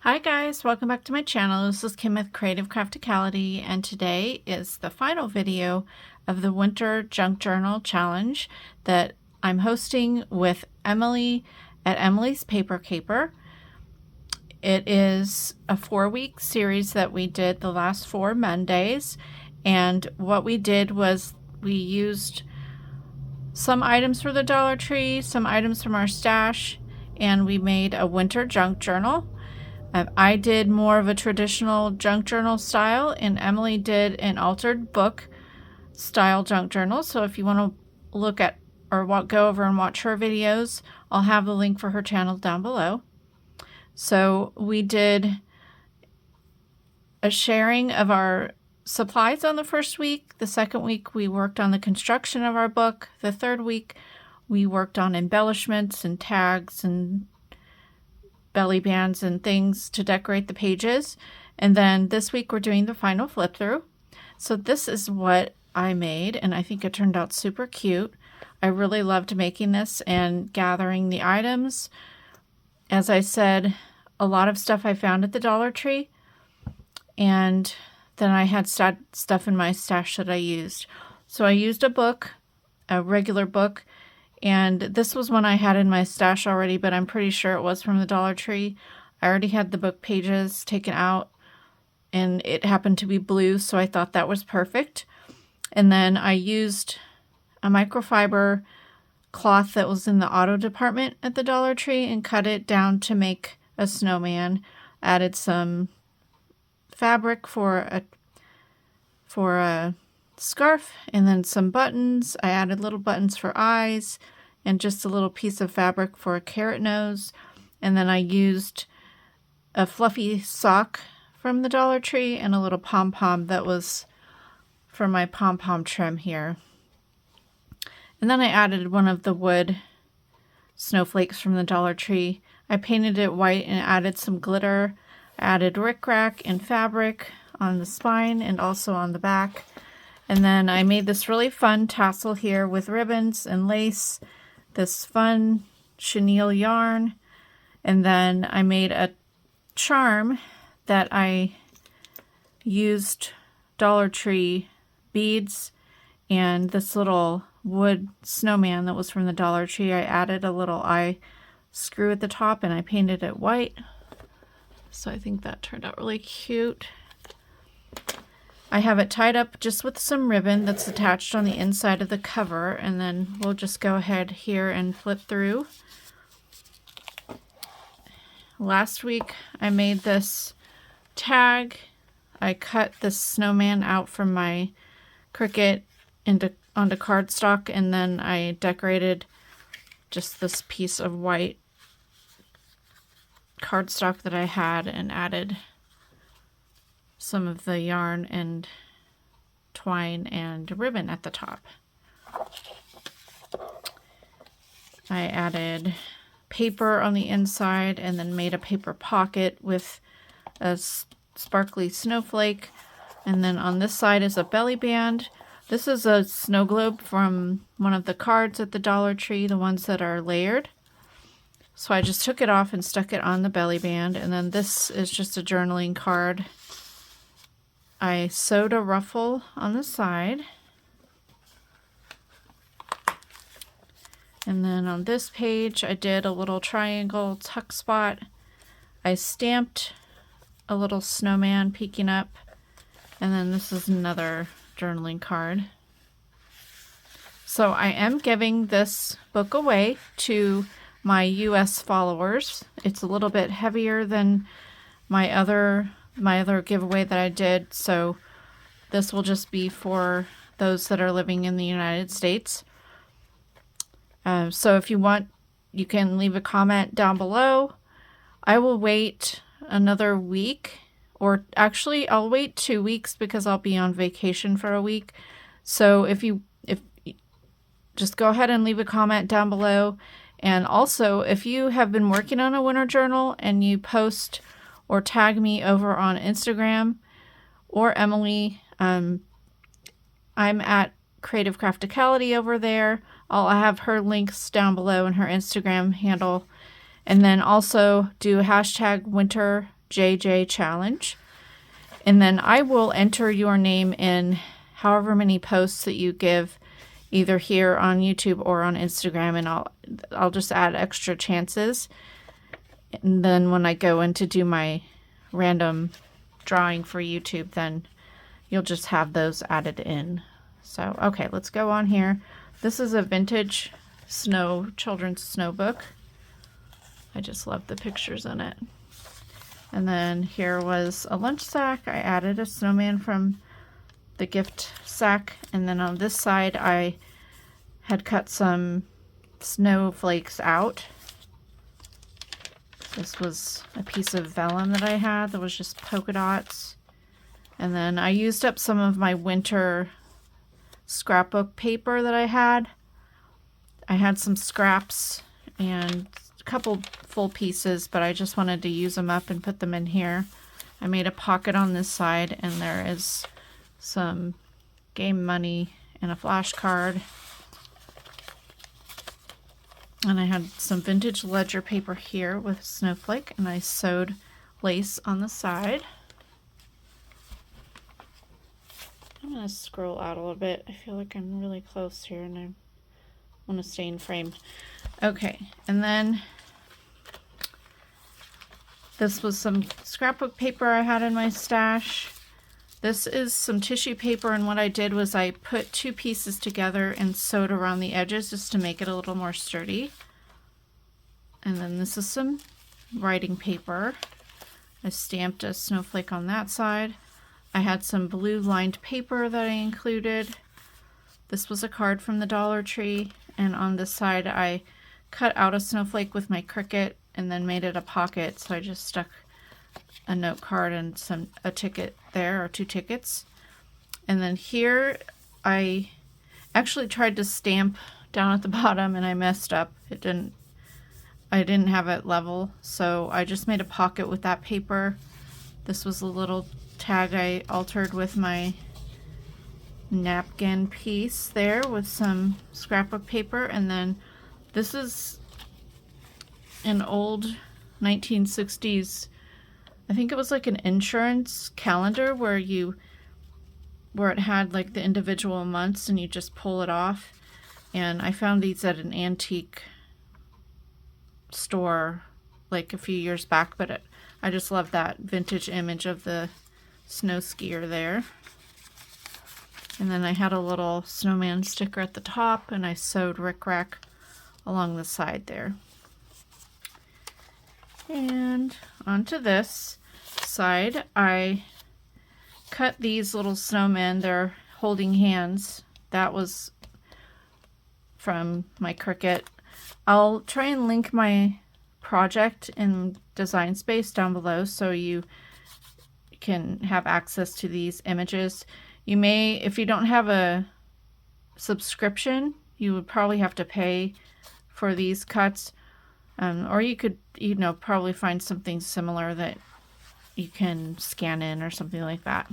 Hi guys, welcome back to my channel. This is Kim with Creative Crafticality, and today is the final video of the Winter Junk Journal Challenge that I'm hosting with Emily at Emily's Paper Caper. It is a 4-week series that we did the last 4 Mondays, and what we did was we used some items for the Dollar Tree, some items from our stash, and we made a winter junk journal. I did more of a traditional junk journal style, and Emily did an altered book style junk journal. So if you want to look at or go over and watch her videos, I'll have the link for her channel down below. So we did a sharing of our supplies on the first week. The second week we worked on the construction of our book. The third week we worked on embellishments and tags and belly bands and things to decorate the pages. And then this week we're doing the final flip through. So this is what I made, and I think it turned out super cute. I really loved making this and gathering the items. As I said, a lot of stuff I found at the Dollar Tree, and then I had stuff in my stash that I used. So I used a book, a regular book, and this was one I had in my stash already, but I'm pretty sure it was from the Dollar Tree. I already had the book pages taken out, and it happened to be blue, so I thought that was perfect. And then I used a microfiber cloth that was in the auto department at the Dollar Tree and cut it down to make a snowman. Added some fabric for a scarf, and then some buttons. I added little buttons for eyes and just a little piece of fabric for a carrot nose. And then I used a fluffy sock from the Dollar Tree and a little pom-pom that was for my pom-pom trim here. And then I added one of the wood snowflakes from the Dollar Tree. I painted it white and added some glitter. I added rickrack and fabric on the spine and also on the back. And then I made this really fun tassel here with ribbons and lace, this fun chenille yarn. And then I made a charm that I used Dollar Tree beads and this little wood snowman that was from the Dollar Tree. I added a little eye screw at the top and I painted it white. So I think that turned out really cute. I have it tied up just with some ribbon that's attached on the inside of the cover, and then we'll just go ahead here and flip through. Last week I made this tag. I cut this snowman out from my Cricut onto cardstock, and then I decorated just this piece of white cardstock that I had and added some of the yarn and twine and ribbon at the top. I added paper on the inside and then made a paper pocket with a sparkly snowflake. And then on this side is a belly band. This is a snow globe from one of the cards at the Dollar Tree, the ones that are layered. So I just took it off and stuck it on the belly band. And then this is just a journaling card. I sewed a ruffle on the side. And then on this page, I did a little triangle tuck spot. I stamped a little snowman peeking up. And then this is another journaling card. So I am giving this book away to my US followers. It's a little bit heavier than my other giveaway that I did, so this will just be for those that are living in the United States. So if you want, you can leave a comment down below. I will wait another week, or actually I'll wait 2 weeks because I'll be on vacation for a week. So if just go ahead and leave a comment down below. And also, if you have been working on a winter journal and you post or tag me over on Instagram or Emily, I'm at Creative Crafticality over there. I'll have her links down below and her Instagram handle. And then also do hashtag winter JJ Challenge. And then I will enter your name in however many posts that you give, either here on YouTube or on Instagram, and I'll just add extra chances. And then when I go in to do my random drawing for YouTube, then you'll just have those added in. So, okay, let's go on here. This is a vintage children's snow book. I just love the pictures in it. And then here was a lunch sack. I added a snowman from the gift sack. And then on this side, I had cut some snowflakes out. This was a piece of vellum that I had that was just polka dots. And then I used up some of my winter scrapbook paper that I had. I had some scraps and a couple full pieces, but I just wanted to use them up and put them in here. I made a pocket on this side, and there is some game money and a flashcard. And I had some vintage ledger paper here with snowflake, and I sewed lace on the side. I'm going to scroll out a little bit. I feel like I'm really close here and I want to stay in frame. Okay, and then this was some scrapbook paper I had in my stash. This is some tissue paper, and what I did was I put two pieces together and sewed around the edges just to make it a little more sturdy. And then this is some writing paper. I stamped a snowflake on that side. I had some blue lined paper that I included. This was a card from the Dollar Tree, and on this side I cut out a snowflake with my Cricut and then made it a pocket, so I just stuck a note card and a ticket there, or two tickets. And then here I actually tried to stamp down at the bottom and I messed up. I didn't have it level, so I just made a pocket with that paper. This was a little tag I altered with my napkin piece there with some scrapbook paper. And then this is an old 1960s, I think it was like an insurance calendar where it had like the individual months and you just pull it off. And I found these at an antique store like a few years back, but I just love that vintage image of the snow skier there. And then I had a little snowman sticker at the top, and I sewed rickrack along the side there. And onto this side, I cut these little snowmen. They're holding hands. That was from my Cricut. I'll try and link my project in Design Space down below so you can have access to these images. You may, if you don't have a subscription, you would probably have to pay for these cuts, or you could, probably find something similar that you can scan in or something like that.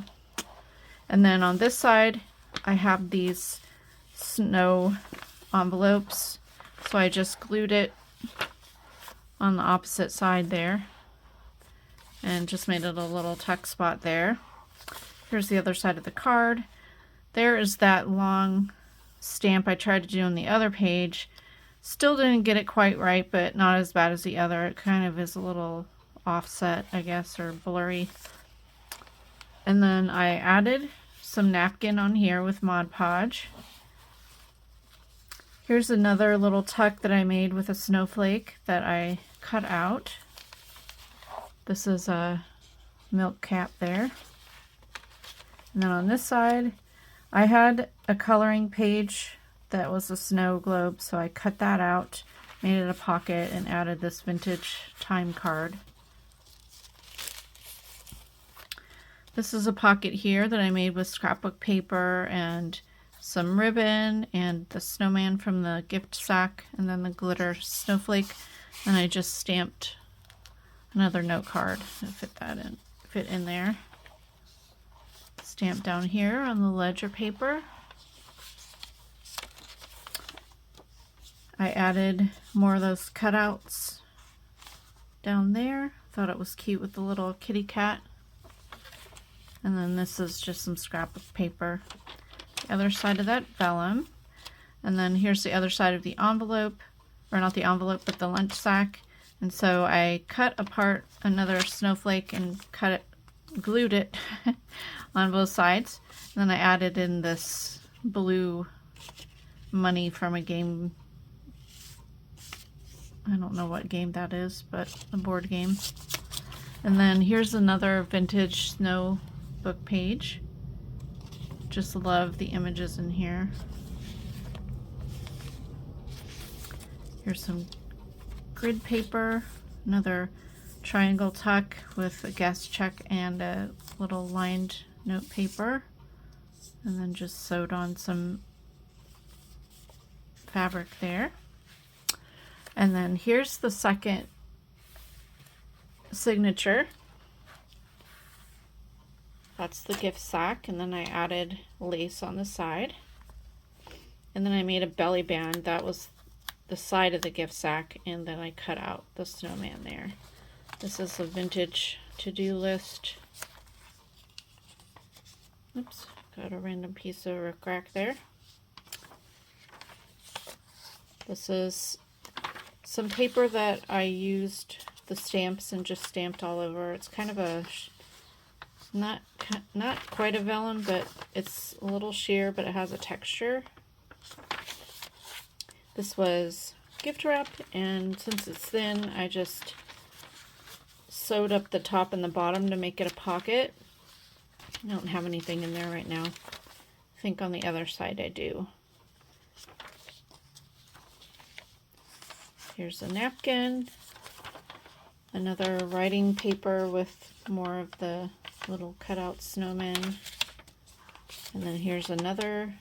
And then on this side, I have these snow envelopes, so I just glued it on the opposite side there and just made it a little tuck spot there. Here's the other side of the card. There is that long stamp I tried to do on the other page. Still didn't get it quite right, but not as bad as the other. It kind of is a little offset, I guess, or blurry. And then I added some napkin on here with Mod Podge. Here's another little tuck that I made with a snowflake that I cut out. This is a milk cap there. And then on this side, I had a coloring page that was a snow globe, so I cut that out, made it a pocket, and added this vintage time card. This is a pocket here that I made with scrapbook paper and some ribbon and the snowman from the gift sack, and then the glitter snowflake. And I just stamped another note card to fit in there. Stamp down here on the ledger paper. I added more of those cutouts down there Thought it was cute with the little kitty cat. And then this is just some scrapbook paper. The other side of that, vellum. And then here's the other side of the envelope, or not the envelope, but the lunch sack. And so I cut apart another snowflake and glued it on both sides. And then I added in this blue money from a game. I don't know what game that is, but a board game. And then here's another vintage snow book page. Just love the images in here. Here's some grid paper, another triangle tuck with a guest check and a little lined note paper, and then just sewed on some fabric there. And then here's the second signature. That's the gift sack, and then I added lace on the side. And then I made a belly band. That was the side of the gift sack, and then I cut out the snowman there. This is a vintage to-do list. Oops, got a random piece of rickrack there. This is some paper that I used the stamps and just stamped all over. It's kind of a not quite a vellum, but it's a little sheer, but it has a texture. This was gift wrap, and since it's thin, I just sewed up the top and the bottom to make it a pocket. I don't have anything in there right now. I think on the other side I do. Here's a napkin, another writing paper with more of the little cutout snowmen, and then here's another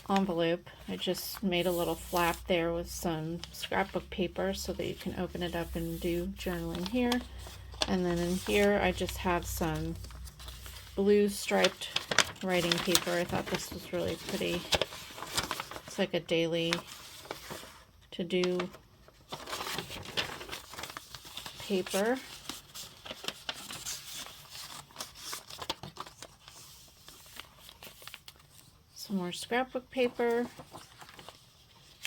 envelope. I just made a little flap there with some scrapbook paper so that you can open it up and do journaling here. And then in here I just have some blue striped writing paper. I thought this was really pretty. It's like a daily to-do paper. Some more scrapbook paper.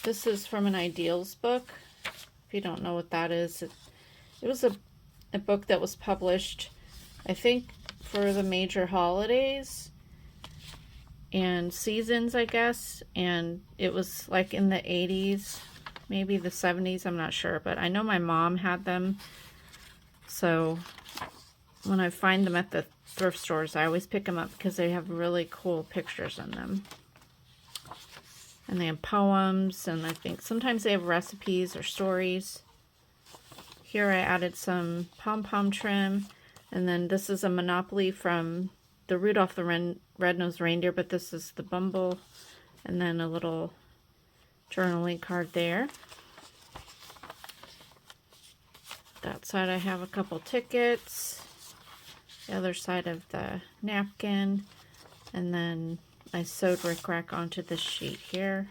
This is from an ideals book. If you don't know what that is, it was a book that was published, I think, for the major holidays and seasons, I guess, and it was like in the 80s, maybe the 70s, I'm not sure, but I know my mom had them, so when I find them at the thrift stores, I always pick them up because they have really cool pictures in them. And they have poems, and I think sometimes they have recipes or stories. Here I added some pom-pom trim, and then this is a Monopoly from the Rudolph the Red-Nosed Reindeer, but this is the Bumble, and then a little journaling card there. That side I have a couple tickets. The other side of the napkin, and then I sewed rickrack onto this sheet here.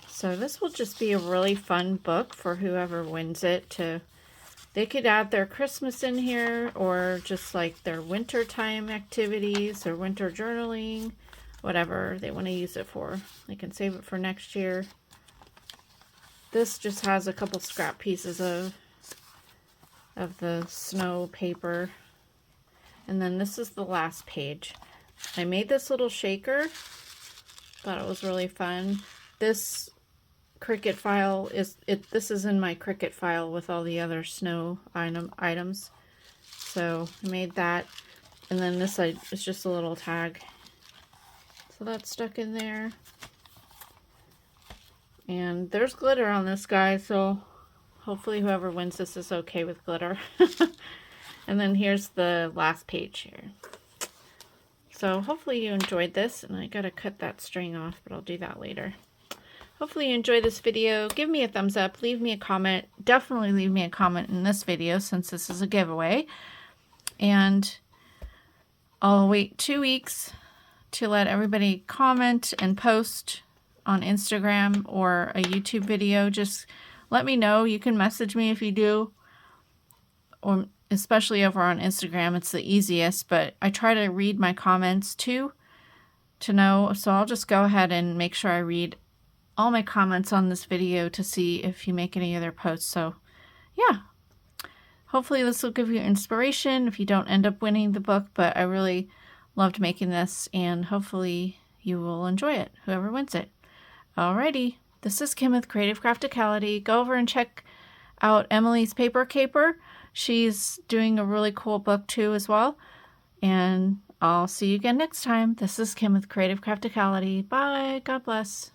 So this will just be a really fun book for whoever wins it. They could add their Christmas in here, or just like their winter time activities or winter journaling, whatever they want to use it for. They can save it for next year. This just has a couple scrap pieces of the snow paper. And then this is the last page. I made this little shaker. Thought it was really fun. This Cricut file this is in my Cricut file with all the other snow items. So I made that. And then this side is just a little tag. So that's stuck in there. And there's glitter on this guy, so hopefully whoever wins this is okay with glitter. And then here's the last page here. So hopefully you enjoyed this, and I gotta cut that string off, but I'll do that later. Hopefully you enjoyed this video. Give me a thumbs up, leave me a comment. Definitely leave me a comment in this video since this is a giveaway. And I'll wait 2 weeks to let everybody comment and post on Instagram or a YouTube video, just let me know. You can message me if you do, or especially over on Instagram. It's the easiest, but I try to read my comments too to know. So I'll just go ahead and make sure I read all my comments on this video to see if you make any other posts. So yeah, hopefully this will give you inspiration if you don't end up winning the book, but I really loved making this and hopefully you will enjoy it, whoever wins it. Alrighty, this is Kim with Creative Crafticality. Go over and check out Emily's Paper Caper. She's doing a really cool book too as well. And I'll see you again next time. This is Kim with Creative Crafticality. Bye. God bless.